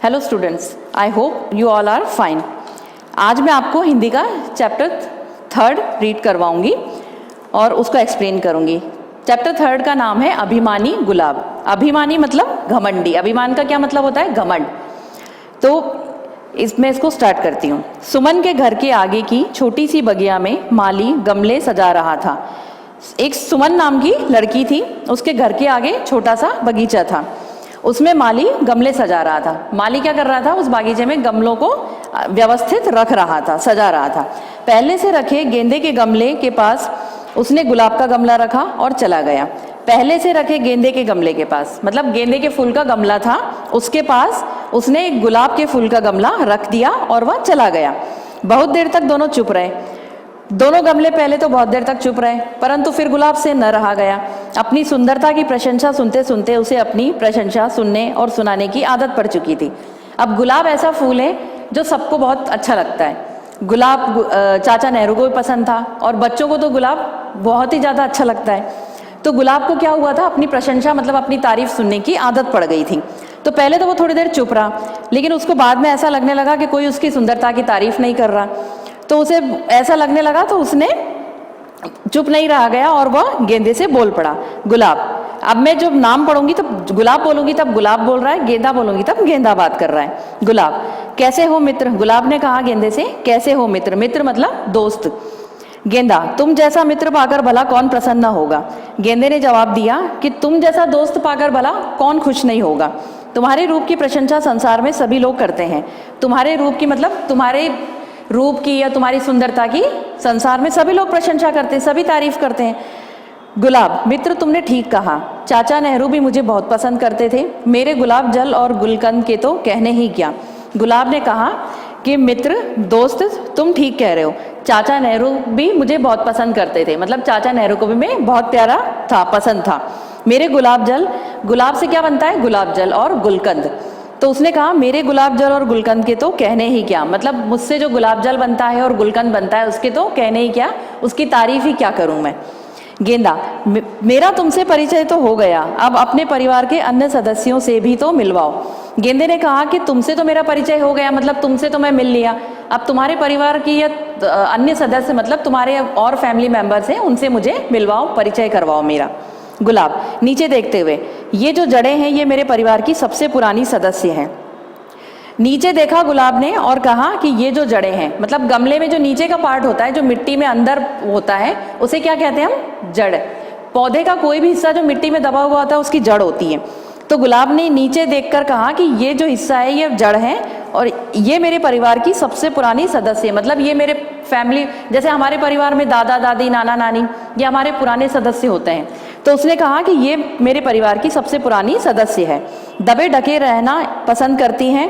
Hello students, I hope you all are fine. आज मैं आपको हिंदी का चैप्टर 3 रीड करवाऊंगी और उसको एक्सप्लेन करूंगी। चैप्टर 3 का नाम है अभिमानी गुलाब। अभिमानी मतलब घमंडी। अभिमान का क्या मतलब होता है? घमंड। तो इसमें इसको स्टार्ट करती हूँ। सुमन के घर के आगे की छोटी सी बगिया में माली गमले सजा रहा था। एक सुमन नाम की लड़की थी, उसके घर के आगे छोटा सा बगीचा था, उसमें माली गमले सजा रहा था। माली क्या कर रहा था? उस बागीचे में गमलों को व्यवस्थित रख रहा था, सजा रहा था। पहले से रखे गेंदे के गमले के पास उसने गुलाब का गमला रखा और चला गया। पहले से रखे गेंदे के गमले के पास मतलब गेंदे के फूल का गमला था, उसके पास उसने गुलाब के फूल का गमला रख दिया और वह चला गया। बहुत देर तक दोनों चुप रहे। दोनों गमले पहले तो बहुत देर तक चुप रहे, परंतु फिर गुलाब से न रहा गया। अपनी सुंदरता की प्रशंसा सुनते सुनते उसे अपनी प्रशंसा सुनने और सुनाने की आदत पड़ चुकी थी। अब गुलाब ऐसा फूल है जो सबको बहुत अच्छा लगता है। गुलाब चाचा नेहरू को भी पसंद था और बच्चों को तो गुलाब बहुत ही ज़्यादा अच्छा लगता है। तो गुलाब को क्या हुआ था? अपनी प्रशंसा मतलब अपनी तारीफ सुनने की आदत पड़ गई थी। तो पहले तो वो थोड़ी देर चुप रहा, लेकिन उसको बाद में ऐसा लगने लगा कि कोई उसकी सुंदरता की तारीफ नहीं कर रहा। तो उसे ऐसा लगने लगा तो उसने चुप नहीं रहा गया और वह गेंदे से बोल पड़ा, गुलाब। अब मैं जब नाम पढ़ूंगी तब गुलाब बोलूंगी तब गुलाब बोल रहा है, गेंदा बोलूंगी तब गेंदा बात कर रहा है। गुलाब, कैसे हो मित्र? गुलाब ने कहा गेंदे से, कैसे हो मित्र? मित्र मतलब दोस्त। गेंदा, तुम जैसा मित्र पाकर भला कौन प्रसन्न होगा? गेंदे ने जवाब दिया कि तुम जैसा दोस्त पाकर भला कौन खुश नहीं होगा। तुम्हारे रूप की प्रशंसा संसार में सभी लोग करते हैं। तुम्हारे रूप की मतलब तुम्हारे रूप की या तुम्हारी सुंदरता की संसार में सभी लोग प्रशंसा करते हैं, सभी तारीफ करते हैं। गुलाब, मित्र तुमने ठीक कहा। चाचा नेहरू भी मुझे बहुत पसंद करते थे। मेरे गुलाब जल और गुलकंद के तो कहने ही क्या। गुलाब ने कहा कि मित्र दोस्त तुम ठीक कह रहे हो, चाचा नेहरू भी मुझे बहुत पसंद करते थे। मतलब चाचा नेहरू को भी मैं बहुत प्यारा था, पसंद था। मेरे गुलाब जल, गुलाब से क्या बनता है? गुलाब जल और गुलकंद। तो उसने कहा मेरे गुलाब जल और गुलकंद के तो कहने ही क्या। मतलब मुझसे जो गुलाब जल बनता है और गुलकंद बनता है उसके तो कहने ही क्या, उसकी तारीफ ही क्या करूं मैं। गेंदा, मेरा तुमसे परिचय तो हो गया, अब अपने परिवार के अन्य सदस्यों से भी तो मिलवाओ। गेंदे ने कहा कि तुमसे तो मेरा परिचय हो गया, मतलब तुमसे तो मैं मिल लिया, अब तुम्हारे परिवार की या अन्य सदस्य मतलब तुम्हारे और फैमिली मेंबर्स हैं उनसे मुझे मिलवाओ, परिचय करवाओ मेरा। गुलाब, नीचे देखते हुए, ये जो जड़ें हैं ये मेरे परिवार की सबसे पुरानी सदस्य हैं। नीचे देखा गुलाब ने और कहा कि ये जो जड़ें हैं मतलब गमले में जो नीचे का पार्ट होता है, जो मिट्टी में अंदर होता है, उसे क्या कहते हैं हम? जड़। पौधे का कोई भी हिस्सा जो मिट्टी में दबा हुआ होता है उसकी जड़ होती है। तो गुलाब ने नीचे देखकर कहा कि ये जो हिस्सा है ये जड़ है और ये मेरे परिवार की सबसे पुरानी सदस्य है। मतलब ये मेरे फैमिली, जैसे हमारे परिवार में दादा दादी नाना नानी ये हमारे पुराने सदस्य होते हैं। तो उसने कहा कि ये मेरे परिवार की सबसे पुरानी सदस्य है। दबे ढके रहना पसंद करती हैं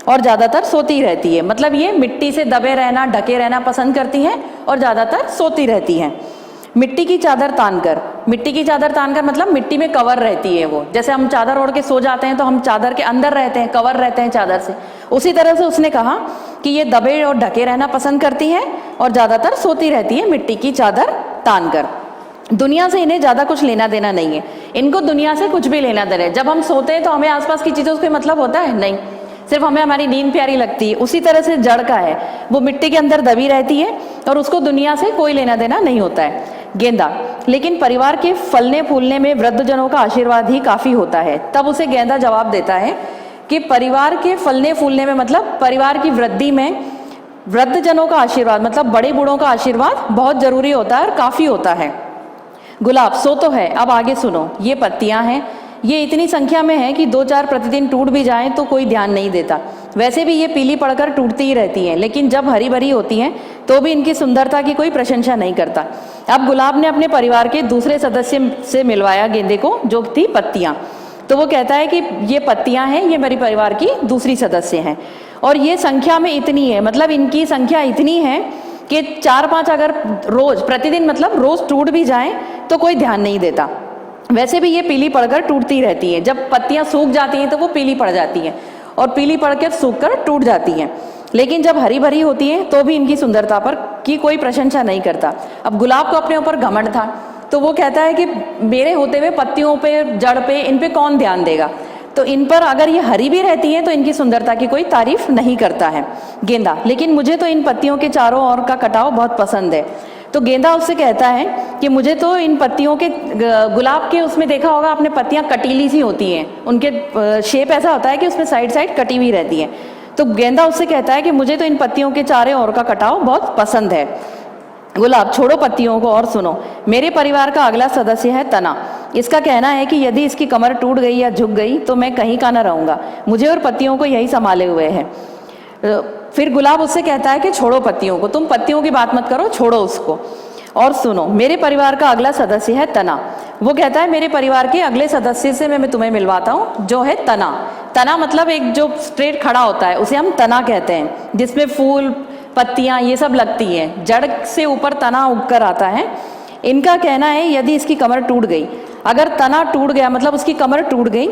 और ज़्यादातर सोती रहती है। मतलब ये मिट्टी से दबे रहना, ढके रहना पसंद करती हैं और ज़्यादातर सोती रहती हैं। मिट्टी की चादर तानकर, मिट्टी की चादर तानकर मतलब मिट्टी में कवर रहती है वो। जैसे हम चादर ओढ़ के सो जाते हैं तो हम चादर के अंदर रहते हैं, कवर रहते हैं चादर से, उसी तरह से उसने कहा कि ये दबे और ढके रहना पसंद करती हैं और ज़्यादातर सोती रहती है मिट्टी की चादर तानकर। दुनिया से इन्हें ज़्यादा कुछ लेना देना नहीं है, इनको दुनिया से कुछ भी लेना देना है। जब हम सोते हैं तो हमें आसपास की चीज़ों से कोई मतलब होता है? नहीं, सिर्फ हमें हमारी नींद प्यारी लगती है। उसी तरह से जड़ का है, वो मिट्टी के अंदर दबी रहती है और उसको दुनिया से कोई लेना देना नहीं होता है। गेंदा, लेकिन परिवार के फलने फूलने में वृद्धजनों का आशीर्वाद ही काफ़ी होता है। तब उसे गेंदा जवाब देता है कि परिवार के फलने फूलने में मतलब परिवार की वृद्धि में वृद्धजनों का आशीर्वाद मतलब बड़े बूढ़ों का आशीर्वाद बहुत जरूरी होता है और काफ़ी होता है। गुलाब, सो तो है, अब आगे सुनो। ये पत्तियां हैं, ये इतनी संख्या में है कि 2-4 प्रतिदिन टूट भी जाएं तो कोई ध्यान नहीं देता। वैसे भी ये पीली पड़कर टूटती ही रहती हैं, लेकिन जब हरी भरी होती हैं तो भी इनकी सुंदरता की कोई प्रशंसा नहीं करता। अब गुलाब ने अपने परिवार के दूसरे सदस्य से मिलवाया गेंदे को, जो थी पत्तियां। तो वो कहता है कि ये पत्तियां हैं, ये मेरे परिवार की दूसरी सदस्य हैं और ये संख्या में इतनी है, मतलब इनकी संख्या इतनी है कि 4-5 अगर रोज प्रतिदिन मतलब रोज टूट भी जाएं तो कोई ध्यान नहीं देता। वैसे भी ये पीली पड़कर टूटती रहती है, जब पत्तियां सूख जाती हैं तो वो पीली पड़ जाती हैं और पीली पड़कर सूखकर टूट जाती हैं, लेकिन जब हरी भरी होती हैं तो भी इनकी सुंदरता पर की कोई प्रशंसा नहीं करता। अब गुलाब को अपने ऊपर घमंड था तो वो कहता है कि मेरे होते हुए पत्तियों पे, जड़ पे, इन पे कौन ध्यान देगा। तो इन पर अगर ये हरी भी रहती हैं तो इनकी सुंदरता की कोई तारीफ नहीं करता है गेंदा। लेकिन मुझे तो इन पत्तियों के चारों ओर का कटाव बहुत पसंद है। तो गेंदा उससे कहता है कि मुझे तो इन पत्तियों के, गुलाब के उसमें देखा होगा आपने, पत्तियां कटीली सी होती हैं, उनके शेप ऐसा होता है कि उसमें साइड साइड कटी हुई रहती हैं। तो गेंदा उससे कहता है कि मुझे तो इन पत्तियों के चारों ओर का कटाव बहुत पसंद है। गुलाब, छोड़ो पत्तियों को और सुनो, मेरे परिवार का अगला सदस्य है तना। इसका कहना है कि यदि इसकी कमर टूट गई या झुक गई तो मैं कहीं का न रहूँगा। मुझे और पत्तियों को यही संभाले हुए है। फिर गुलाब उससे कहता है कि छोड़ो पत्तियों को, तुम पत्तियों की बात मत करो, छोड़ो उसको और सुनो, मेरे परिवार का अगला सदस्य है तना। वो कहता है मेरे परिवार के अगले सदस्य से मैं तुम्हें मिलवाता हूँ, जो है तना। तना मतलब एक जो स्ट्रेट खड़ा होता है उसे हम तना कहते हैं, जिसमें फूल पत्तियां ये सब लगती हैं, जड़ से ऊपर तना उगकर आता है। इनका कहना है यदि इसकी कमर टूट गई, अगर तना टूट गया मतलब उसकी कमर टूट गई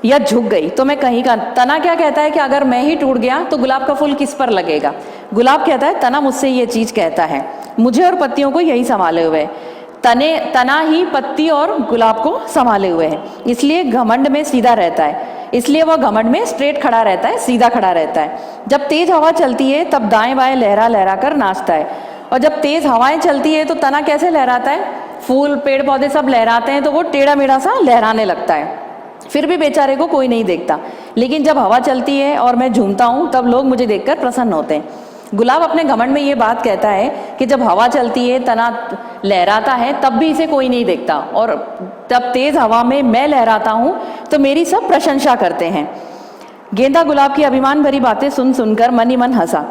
या झुक गई तो मैं कहीं का। तना क्या कहता है कि अगर मैं ही टूट गया तो गुलाब का फूल किस पर लगेगा। गुलाब कहता है तना मुझसे ये चीज़ कहता है, मुझे और पत्तियों को यही संभाले हुए है। तना ही पत्ती और गुलाब को संभाले हुए है, इसलिए घमंड में सीधा रहता है, इसलिए वह घमंड में स्ट्रेट खड़ा रहता है, सीधा खड़ा रहता है। जब तेज हवा चलती है तब दाएं बाएं लहरा लहरा कर नाचता है। और जब तेज हवाएं चलती है तो तना कैसे लहराता है, फूल पेड़ पौधे सब लहराते हैं तो वो टेढ़ा मेढ़ा सा लहराने लगता है। फिर भी बेचारे को कोई नहीं देखता, लेकिन जब हवा चलती है और मैं झूमता हूँ तब लोग मुझे देखकर प्रसन्न होते हैं। गुलाब अपने घमंड में ये बात कहता है कि जब हवा चलती है, तना लहराता है, तब भी इसे कोई नहीं देखता, और तब तेज हवा में मैं लहराता हूँ तो मेरी सब प्रशंसा करते हैं। गेंदा गुलाब की अभिमान भरी बातें सुन सुनकर मन ही मन हंसा।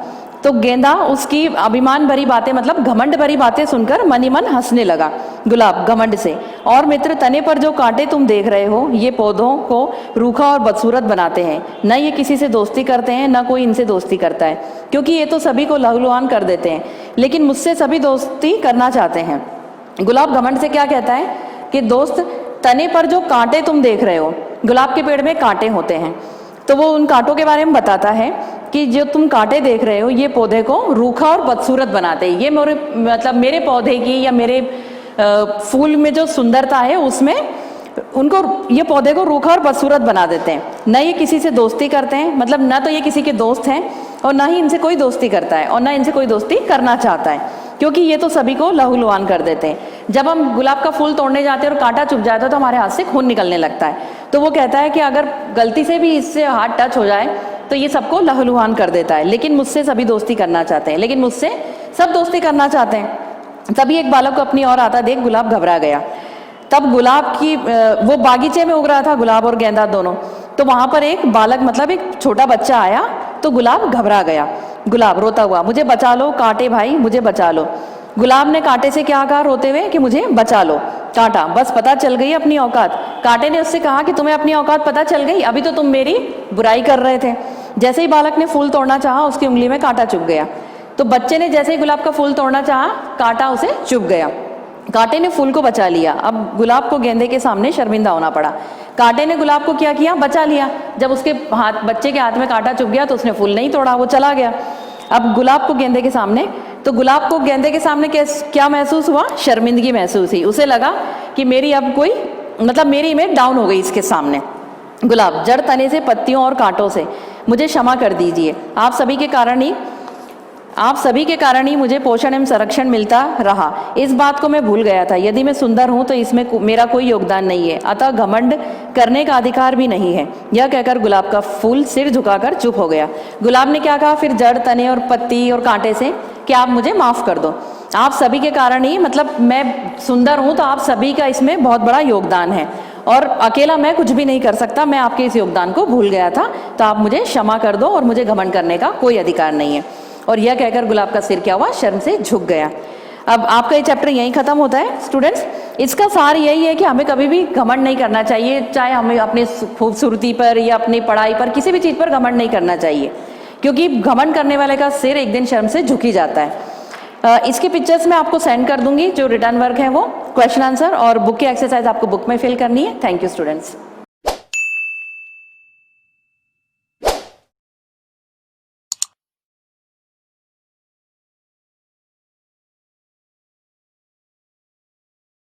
तो गेंदा उसकी अभिमान भरी बातें मतलब घमंड भरी बातें सुनकर मन ही मन हंसने लगा गुलाब घमंड से। और मित्र, तने पर जो कांटे तुम देख रहे हो ये पौधों को रूखा और बदसूरत बनाते हैं। न ये किसी से दोस्ती करते हैं, न कोई इनसे दोस्ती करता है, क्योंकि ये तो सभी को लहूलुहान कर देते हैं, लेकिन मुझसे सभी दोस्ती करना चाहते हैं। गुलाब घमंड से क्या कहता है कि दोस्त, तने पर जो कांटे तुम देख रहे हो, गुलाब के पेड़ में कांटे होते हैं, तो वो उन कांटों के बारे में बताता है कि जो तुम कांटे देख रहे हो ये पौधे को रूखा और बदसूरत बनाते हैं। ये मेरे पौधे की या मेरे फूल में जो सुंदरता है उसमें उनको, ये पौधे को रूखा और बदसूरत बना देते हैं। न ये किसी से दोस्ती करते हैं, मतलब न तो ये किसी के दोस्त हैं और ना ही इनसे कोई दोस्ती करता है और ना इनसे कोई दोस्ती करना चाहता है, क्योंकि ये तो सभी को लहूलुहान कर देते हैं। जब हम गुलाब का फूल तोड़ने जाते हैं और कांटा चुभ जाता है तो हमारे हाथ से खून निकलने लगता है। तो वो कहता है कि अगर गलती से भी इससे हाथ टच हो जाए तो ये सबको लहूलुहान कर देता है, लेकिन मुझसे सभी दोस्ती करना चाहते हैं, लेकिन मुझसे सब दोस्ती करना चाहते हैं। तभी एक बालक को अपनी ओर आता देख गुलाब घबरा गया। तब गुलाब की वो बागीचे में उग रहा था, गुलाब और गेंदा दोनों, तो वहां पर एक बालक मतलब एक छोटा बच्चा आया तो गुलाब घबरा गया। गुलाब रोता हुआ, मुझे बचा लो कांटे भाई, मुझे बचा लो। गुलाब ने कांटे से क्या कहा रोते हुए कि मुझे बचा लो। कांटा, बस पता चल गई अपनी औकात। कांटे ने उससे कहा कि तुम्हें अपनी औकात पता चल गई, अभी तो तुम मेरी बुराई कर रहे थे। जैसे ही बालक ने फूल तोड़ना चाहा उसकी उंगली में कांटा चुभ गया। तो बच्चे ने जैसे ही गुलाब का फूल तोड़ना चाहा कांटा उसे चुभ गया। कांटे ने फूल को बचा लिया। अब गुलाब को गेंदे के सामने शर्मिंदा होना पड़ा। कांटे ने गुलाब को क्या किया, बचा लिया। जब उसके बच्चे के हाथ में कांटा चुभ गया तो उसने फूल नहीं तोड़ा, वो चला गया। अब गुलाब को गेंदे के सामने, तो गुलाब को गेंदे के सामने क्या महसूस हुआ, शर्मिंदगी महसूस हुई। उसे लगा कि मेरी अब कोई मतलब मेरी इमेज डाउन हो गई इसके सामने। गुलाब, जड़ तने से पत्तियों और कांटों से मुझे क्षमा कर दीजिए। आप सभी के कारण ही मुझे पोषण एवं संरक्षण मिलता रहा। इस बात को मैं भूल गया था। यदि मैं सुंदर हूं तो इसमें मेरा कोई योगदान नहीं है, अतः घमंड करने का अधिकार भी नहीं है। यह कहकर गुलाब का फूल सिर झुकाकर चुप हो गया। गुलाब ने क्या कहा फिर जड़ तने और पत्ती और कांटे से कि आप मुझे माफ कर दो। आप सभी के कारण ही, मतलब मैं सुंदर हूं तो आप सभी का इसमें बहुत बड़ा योगदान है, और अकेला मैं कुछ भी नहीं कर सकता। मैं आपके इस योगदान को भूल गया था, तो आप मुझे क्षमा कर दो और मुझे घमंड करने का कोई अधिकार नहीं है। और यह कहकर गुलाब का सिर क्या हुआ, शर्म से झुक गया। अब आपका ये चैप्टर यहीं खत्म होता है स्टूडेंट्स। इसका सार यही है कि हमें कभी भी घमंड नहीं करना चाहिए, चाहे हमें अपनी खूबसूरती पर या अपनी पढ़ाई पर, किसी भी चीज़ पर घमंड नहीं करना चाहिए, क्योंकि घमंड करने वाले का सिर एक दिन शर्म से झुक ही जाता है। इसके पिक्चर्स मैं आपको सेंड कर दूंगी, जो रिटर्न वर्क है वो क्वेश्चन आंसर और बुक की एक्सरसाइज आपको बुक में फिल करनी है। Thank you students.